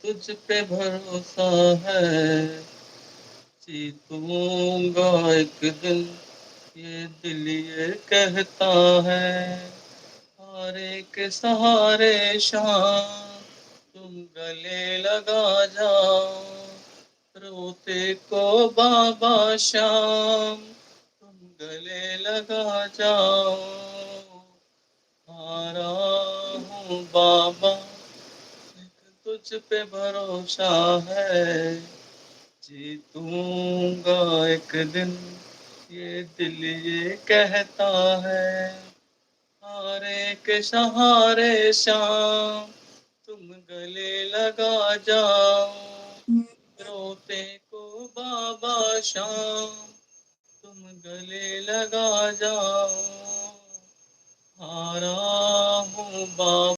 तुझ पे भरोसा है, जीतूंगा एक दिन, ये दिल ये कहता है। हारे के सहारे शाम तुम गले लगा जाओ, रोते को बाबा शाम तुम गले लगा जाओ। हारा हूँ बाबा, एक तुझ पे भरोसा है, जीतूंगा एक दिन, ये दिल ये कहता है। हारे के सहारे शाम तुम गले लगा जाओ, रोते को बाबा शाम तुम गले लगा जाओ। हारा हूँ बाबा,